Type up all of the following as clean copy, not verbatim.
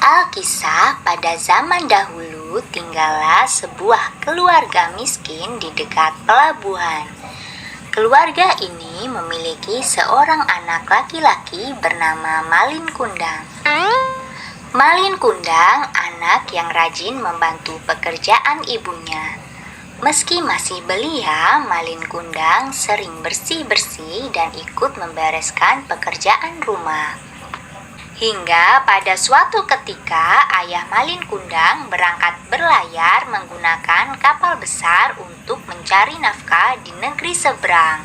Alkisah, pada zaman dahulu tinggallah sebuah keluarga miskin di dekat pelabuhan. Keluarga ini memiliki seorang anak laki-laki bernama Malin Kundang. Malin Kundang anak yang rajin membantu pekerjaan ibunya. Meski masih belia, Malin Kundang sering bersih-bersih dan ikut membereskan pekerjaan rumah. Hingga pada suatu ketika ayah Malin Kundang berangkat berlayar menggunakan kapal besar untuk mencari nafkah di negeri seberang.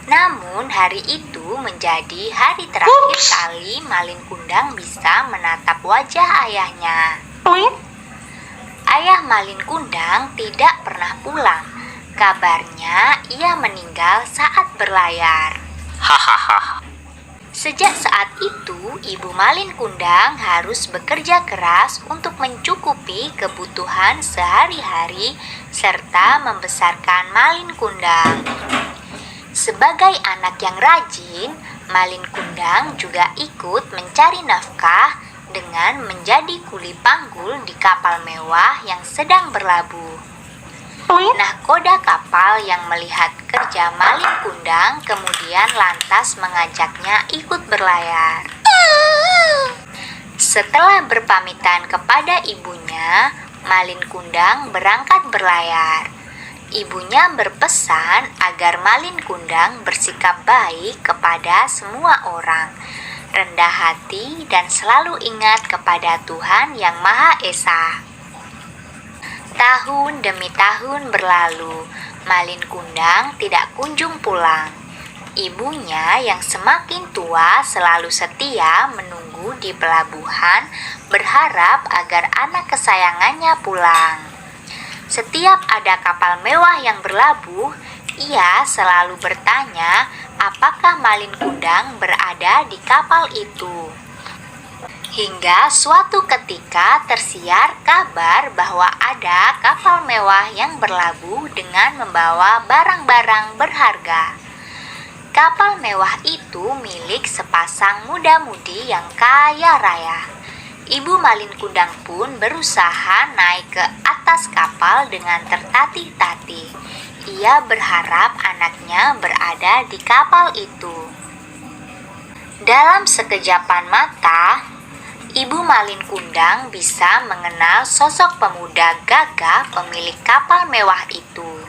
Namun hari itu menjadi hari terakhir kali Malin Kundang bisa menatap wajah ayahnya. Ayah Malin Kundang tidak pernah pulang. Kabarnya ia meninggal saat berlayar. Hahaha. Sejak saat itu, Ibu Malin Kundang harus bekerja keras untuk mencukupi kebutuhan sehari-hari serta membesarkan Malin Kundang. Sebagai anak yang rajin, Malin Kundang juga ikut mencari nafkah dengan menjadi kuli panggul di kapal mewah yang sedang berlabuh. Nahkoda kapal yang melihat kerja Malin Kundang kemudian lantas mengajaknya ikut berlayar. Setelah berpamitan kepada ibunya, Malin Kundang berangkat berlayar. Ibunya berpesan agar Malin Kundang bersikap baik kepada semua orang, rendah hati dan selalu ingat kepada Tuhan Yang Maha Esa. Tahun demi tahun berlalu, Malin Kundang tidak kunjung pulang. Ibunya yang semakin tua selalu setia menunggu di pelabuhan, berharap agar anak kesayangannya pulang. Setiap ada kapal mewah yang berlabuh, ia selalu bertanya apakah Malin Kundang berada di kapal itu. Hingga suatu ketika tersiar kabar bahwa ada kapal mewah yang berlabuh dengan membawa barang-barang berharga. Kapal mewah itu milik sepasang muda-mudi yang kaya raya. Ibu Malin Kundang pun berusaha naik ke atas kapal dengan tertatih-tatih. Ia berharap anaknya berada di kapal itu. Dalam sekejapan mata, Ibu Malin Kundang bisa mengenal sosok pemuda gagah pemilik kapal mewah itu.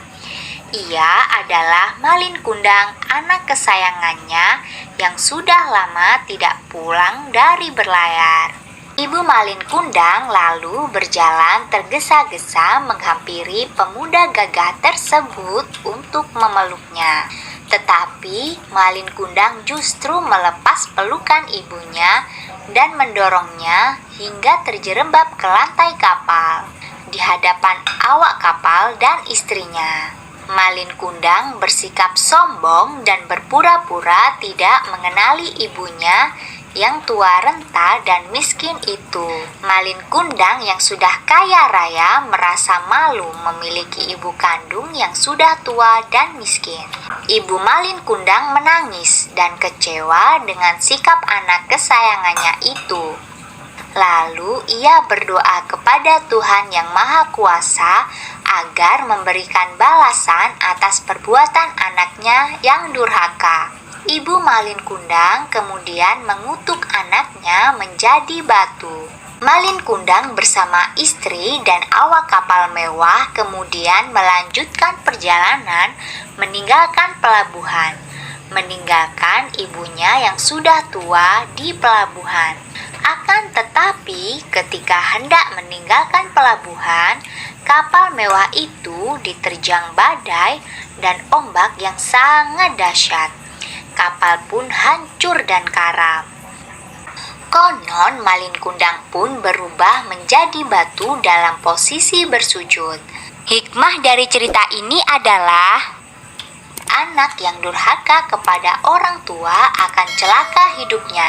Ia adalah Malin Kundang, anak kesayangannya yang sudah lama tidak pulang dari berlayar. Ibu Malin Kundang lalu berjalan tergesa-gesa menghampiri pemuda gagah tersebut untuk memeluknya. Tetapi Malin Kundang justru melepas pelukan ibunya dan mendorongnya hingga terjerembab ke lantai kapal di hadapan awak kapal dan istrinya. Malin Kundang bersikap sombong dan berpura-pura tidak mengenali ibunya yang tua renta dan miskin itu. Malin Kundang yang sudah kaya raya merasa malu memiliki ibu kandung yang sudah tua dan miskin. Ibu Malin Kundang menangis dan kecewa dengan sikap anak kesayangannya itu. Lalu ia berdoa kepada Tuhan Yang Maha Kuasa agar memberikan balasan atas perbuatan anaknya yang durhaka. Ibu Malin Kundang kemudian mengutuk anaknya menjadi batu. Malin Kundang bersama istri dan awak kapal mewah kemudian melanjutkan perjalanan meninggalkan pelabuhan, meninggalkan ibunya yang sudah tua di pelabuhan. Akan tetapi ketika hendak meninggalkan pelabuhan, kapal mewah itu diterjang badai dan ombak yang sangat dahsyat. Kapal pun hancur dan karam. Konon Malin Kundang pun berubah menjadi batu dalam posisi bersujud. Hikmah dari cerita ini adalah anak yang durhaka kepada orang tua akan celaka hidupnya.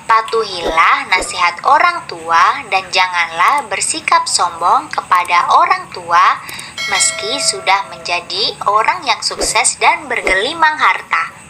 Patuhilah nasihat orang tua dan janganlah bersikap sombong kepada orang tua meski sudah menjadi orang yang sukses dan bergelimang harta.